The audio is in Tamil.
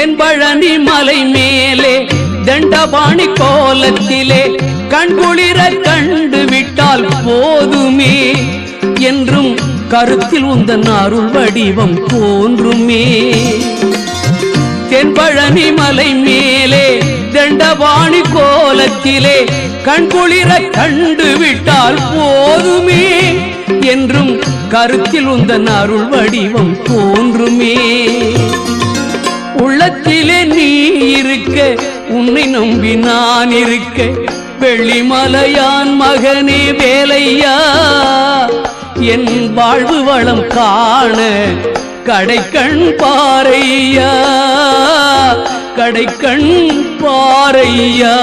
தென்பழனி மலை மேலே தண்டபாணி கோலத்திலே கண்குளிர கண்டு விட்டால் போதுமே என்றும் கருத்தில் உந்தன் அருள் வடிவம் தோன்றுமே. தென்பழனி மலை மேலே தண்டபாணி கோலத்திலே கண்குளிர கண்டு விட்டால் போதுமே என்றும் கருத்தில் உந்தன் அருள் வடிவம் தோன்றுமே. உள்ளத்திலே நீ இருக்க உன்னை நம்பி நான் இருக்க வெள்ளிமலையான் மகனே வேலையா என் வாழ்வு வளம் காண கடைக்கண் பாரையா கடைக்கண் பாரையா.